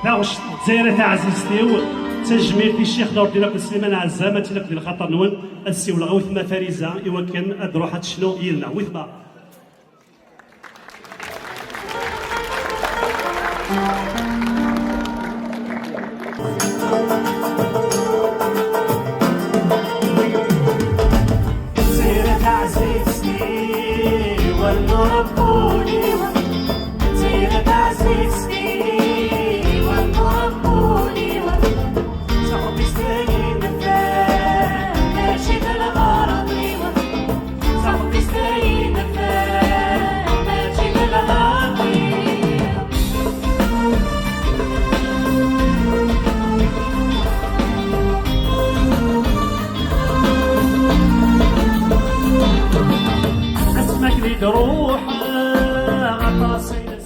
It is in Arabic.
واش الجزائر عزيزتي تجميل في الشيخ نور الدين بن سليمان عزام تلك ديال خاطر نون السيوله غوثما فارزه ايوا كان ادروح شنو يلنا وثما زيرة عزيزتي والنربوني زيرة عزيزتي والنربوني صاحبي ستاين الفان ماشي للغرض صاحبي ستاين الفان ماشي للغرض اسمك لي تروح غطاسين